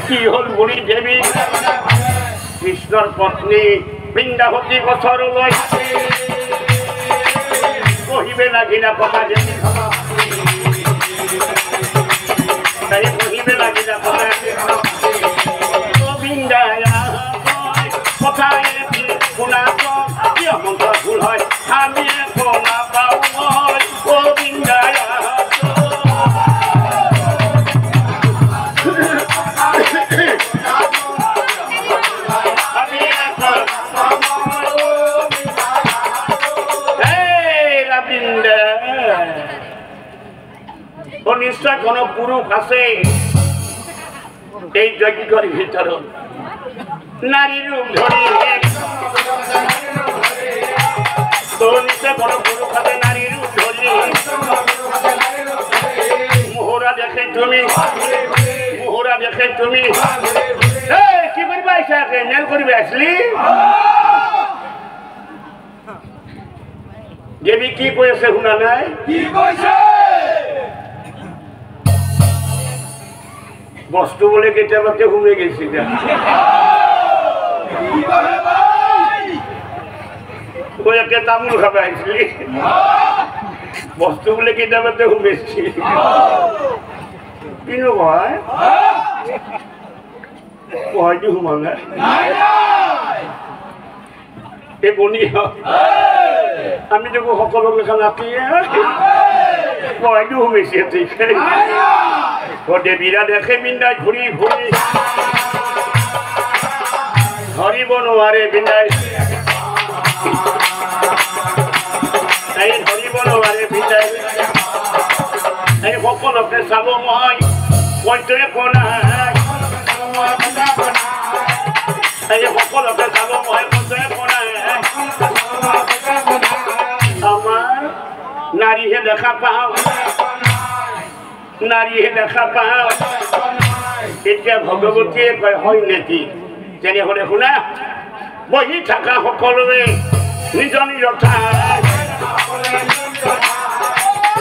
কি হল বুড়ি দেবী কৃষ্ণর পত্নী বৃন্দাবতী বছর লয় কহিবে লাগি না কথা দেবী তাই কহিবে লাগি না কথা বৃন্দায়া কোথায় শোনা কি মন্ত্র ভুল হয় আমি শোনা পাও ও বৃন্দায়া নিশ্চয় কোন পুরুষ আছে এই যজ্ঞের ভিতর নারী রূপ ধরি তো নিশ্চয় কোন পুরুষ আছে নারী রূপ ধরি মোহরা দেখে তুমি কি করবে আইসাকে মেল করবে আসলি দেবী কি কয়েছে শুনা নাই কি কইছে বস্তু বলে কেটাবাতে ঘুমে গেছি একটা তামুল খাবে আসলি বস্তু বলে কেটাবাতে ঘুমেছি কিনো কয় কয়টি ঘুমাবে এ বনি আমি তো সকলো লেখা নাতি কয়টি ঘুমেছি দেবীরা দেখে বিন্দায় ঘুরি ধরিব নোৱাৰে বিন্দায় ধৰিব নোৱাৰে বিন্দায় সকলোকে চাব মই কইটোৱে কোনা সকলোকে চাব মই কইটোৱে কোনা আমাৰ নাৰীহে দেখা পাওঁ নাৰীহে দেখা পাও এতিয়া ভগৱতীয়ে কয় হয় নেকি তেনেহলে শুনা বহি থাকা সকলোৱে নিজৰ নিজৰ ঠাই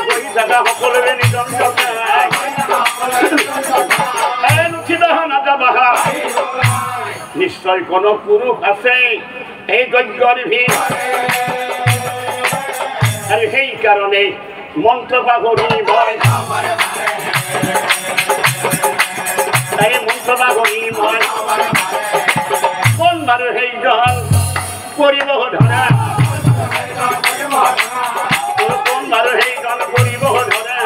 বহি থাকা সকলোৱে নিজৰ নিজৰ ঠাই নুঠিব নাযাবা নিশ্চয় কোনো পুৰুষ আছে এই যজ্ঞৰ ভিতৰত আৰু সেই কাৰণে মন্ত্র বাগরি ভয় মন্ত্র বাগরি ভয় কোন বারে সেই জন করিব ধরা কোন বারে সেই জন করিব ধরা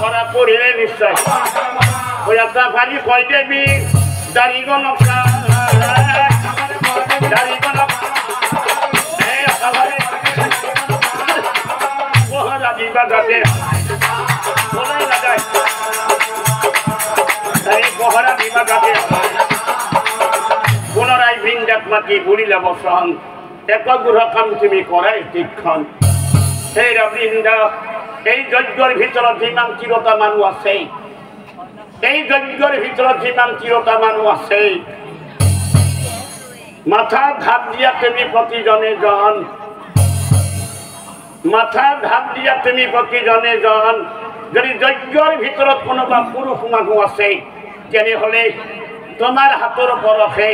করা পড়িলে নিশ্চয় ওই একটা ভারী কয় দেবী দাড়ি গনকা দাড়ি গনকা যাতে বলাই না যায় তাই পহরা বিমা যাতে পুনরায় বৃন্দাত মাতি বুড়িলে বসন একগ্রহ কাম তুমি করাই তীক্ষণ সেই বৃন্দা এই যজ্ঞর ভিতৰত যিমান চিৰতা মানুহ আছে এই যজ্ঞৰ ভিতৰত যিমান চিৰতা মানুহ আছে মাথা ধাপ দিয়া তুমি প্ৰতিজনে জন মাথা ধাপ দিয়া তুমি প্ৰতিজনে জন যদি যজ্ঞৰ ভিতৰত কোনোবা পুৰুষ মানুহ আছে তেনেহলে তোমাৰ হাতৰ পৰশে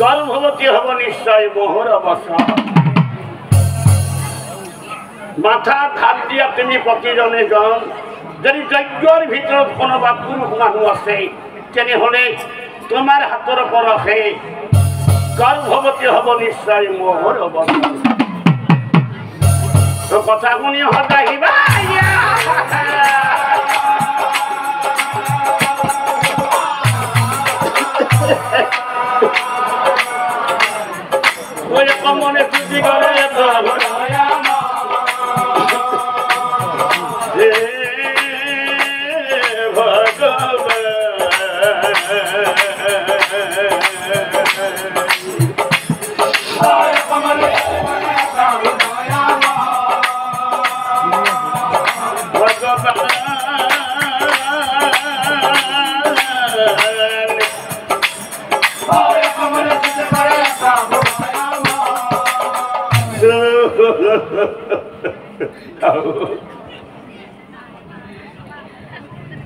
গৰ্ভৱতী হ'ব নিশ্চয় মোহৰ অৱসৰ মাথা ধাপ দিয়া তুমি প্ৰতিজনে জন যদি যজ্ঞৰ ভিতৰত কোনোবা পুৰুষ মানুহ আছে তেনেহলে তোমাৰ হাতৰ পৰশে গৰ্ভৱতী হ'ব নিশ্চয় মোহৰ অৱসৰ কথা শুনি হতাহিবা মনে খুশি করে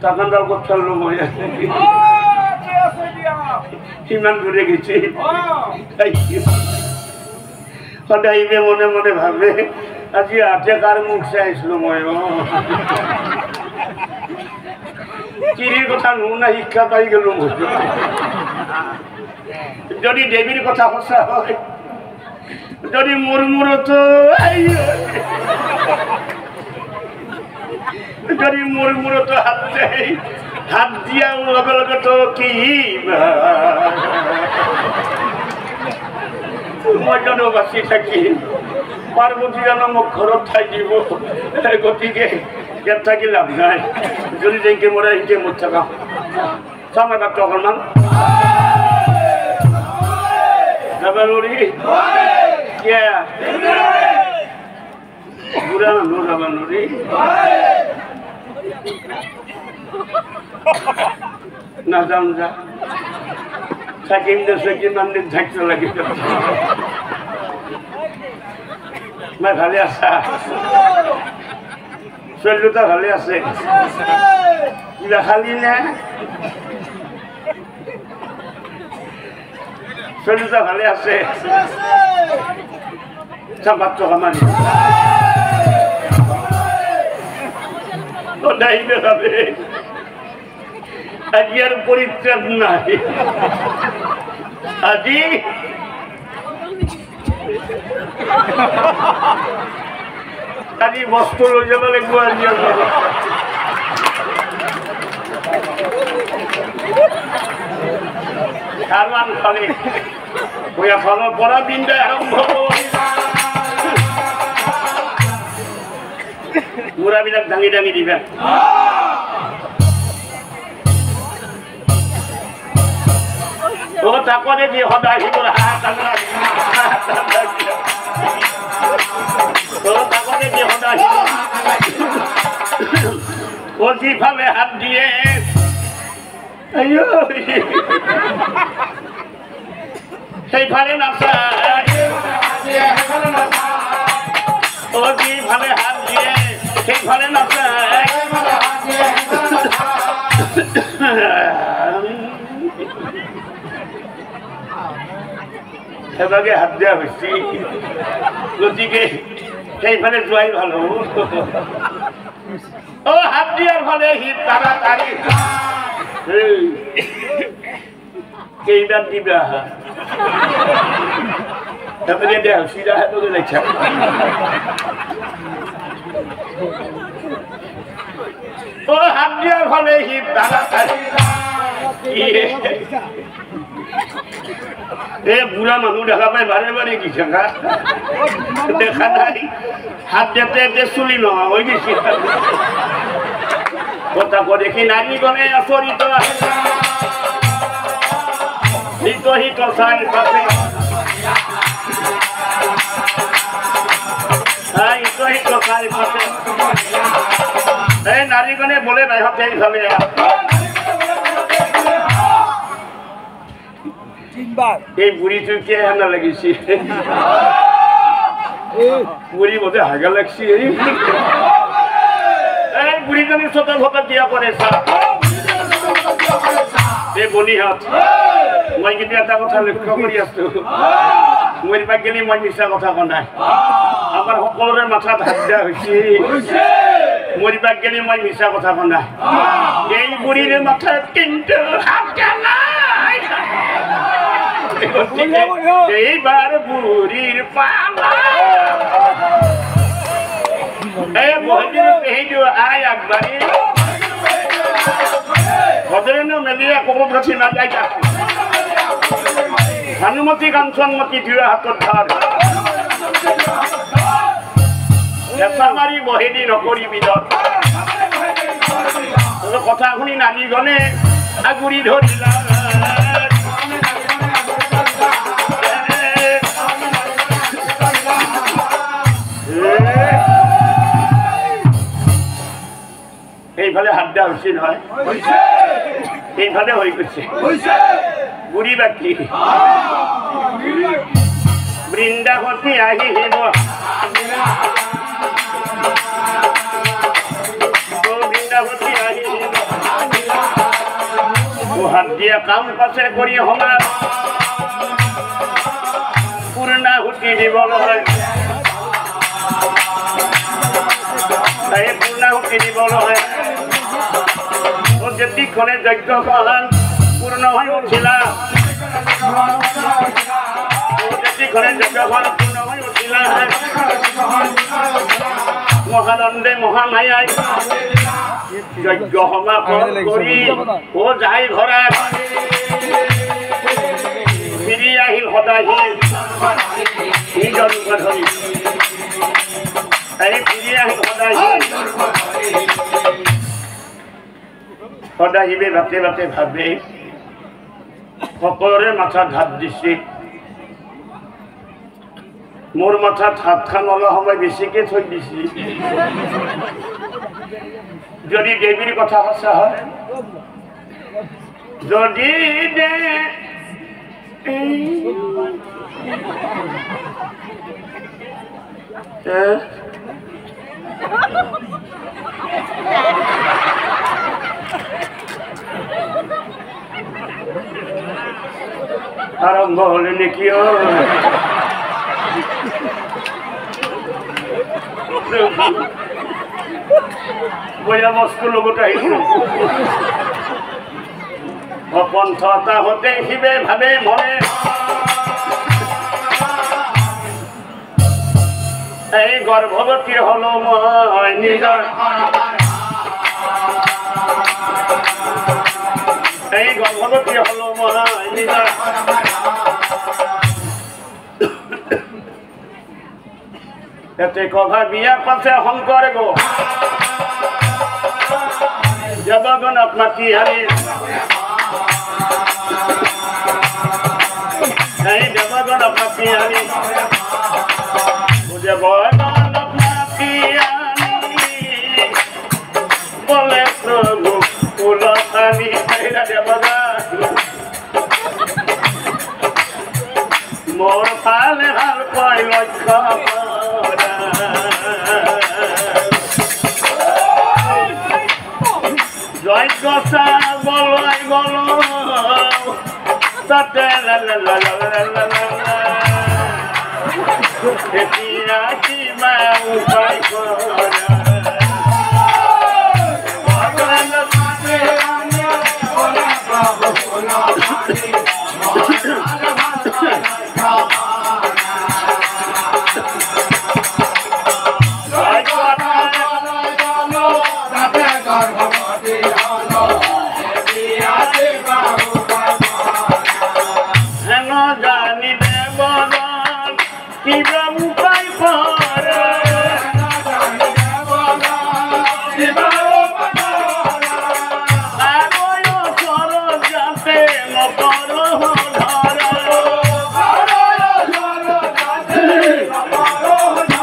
টাকান্দার করতে মই ইমান ঘুরে গেছি সদাইবে মনে মনে ভাবে আজি হাতে কার মুখ চাইছিলো মই চিৰিৰ কথা নুশুনা শিক্ষা পাই গেলো মই যদি দেৱীৰ কথা সঁচা হয় যদি মোৰ মূৰতো যদি মোৰ মূৰতো হাত দিয়াৰ লগে লগেতো কি মই জানো বাচি থাকিম পাৰ্বতী জানো মোক ঘৰত ঠাই দিব গতিকে ইয়াত থাকি লাভ নাই যদি যেনকে মৰে সেনকে মোৰ থাকা চাম এবাৰটো অকণমান যাব নোৱাৰি বুঢ়া মানুহ যাব নোৱাৰি নাযাম যা থাকিম দেশে কিমান দিন থাকিব লাগিব মই ভালে আছা চলিটা ভালে আছে কিবা খালি নে চলিটা ভালে আছে মাত্ৰ সমান সদায় ভাবে আজি আৰ পৰিত্ৰাণ নাই আজি আজি বস্তু লৈ যাব লাগিব আজি সাৰমান খালি ভূঞাখনৰ পৰা বিন্দাই আৰম্ভ মুৰাবিলাক দাঙি দাঙি দিবা ও তাকনে দি সদায় সিবোৰ তাকনে দি সদায় ও যিফালে হাত দিয়ে সেইফালে নাচায় ও যিফালে হাত দিয়ে সেইফালে নাচায় সেভাগে হাত দেওয়া হয়েছে গতিকে সেইফালে যোৱাই ভাল হব ও হাত দিয়ার ফলে হিট তাড়াতাড়ি কেইবার দিবা তারপরে দেখ সিধা হাত লেখা ও হাত দিয়ার ফলে হিট তাড়াতাড়ি বুঢ়া মানুহ দেখা পাই বাৰে বাৰে কি থাকা দেখা নাই হাত দিয়াতে চুলি নোহোৱা হৈ গৈছে কথা দেখি নাৰীজনে আচৰিত হিত চাই পাছে হিত চাই পাছে এই নাৰীজনে বোলে বাইহতে এইফালে এই বুড়ি চুকে না লাগিছি বুড়ি বোধে হাগা লাগছি এই বুড়িজনী চোতা ফটা দিয়া করে এই বনি হাত মই কিন্তু এটা কথা লক্ষ্য কৰি আছো মৰিবা গেলি মই মিছা কথা কোৱা নাই আমাৰ সকলোৰে মাথাত হাত দিয়া হৈছে মৰিবা গেলি মই মিছা কথা কোৱা নাই এই বুড়িৰে মাথাত কিন্তু হাত দিয়া নাই এইবার বুড়ির পালা আয় একবারে মেলিয়া কবর কাছে না যাই ভানুমতী কাঞ্চনমতী দুয়ে হাতত ধার হেঁচা মাৰি বহেদি নকৰি বিদত কথা শুনি নানীজনে আগুৰি ধৰিলা এইফালে হাত দেওয়া হচ্ছে নয় এইফালে হয়ে গেছে বুড়ি বাকি বৃন্দাবতী আহিব বৃন্দাবতী আহিব হাত দিয়া কাম পাছে কৰি সমাজ পূৰ্ণাহুতি দিবলৈ তাই পূৰ্ণাহুতি দিবলৈ যেতিখনে যজ্ঞখন পূৰ্ণ হৈ উঠিলা যেতিখনে যজ্ঞখন পূৰ্ণ হৈ উঠিলা মহানন্দে মহামায়াই যজ্ঞ সমাপন কৰি ও যাই ঘৰত ফিৰি আহিল সদাহি নিজৰ ৰূপ ধৰি এই ফিৰি আহিল সদাহিবে বাটে বাটে ভাবে সকলোৰে মাথাত হাত দিছে মোৰ মাথাত হাত খান অলপ সময় বেছিকে থৈ দিছে যদি দেৱীৰ কথা সঁচা হয় যদি দে আৰম্ভ হলে নেকি বয়া বস্তু লগত আহিছো অপন্থ এটা হতে শিৱে ভাবে মনে এই গৰ্ভৱতী হলো মই নিজৰ এই গৰ্ভৱতী হলো মই নিজৰ এতে কথা বিয়া পাছে শংকৰ গো দেৱগণক মাতি আনি এই দেৱগণক মাতি আনি দেৱগণক মাতি আনি বলে প্ৰভু কুলখানি দেৱগণ মোৰ ফালে ভাল পাই লক্ষ্য যজ্ঞ বলাই বল তাতে এতিয়া কিবা উপায় জানি দেবগণ কিবা উপায়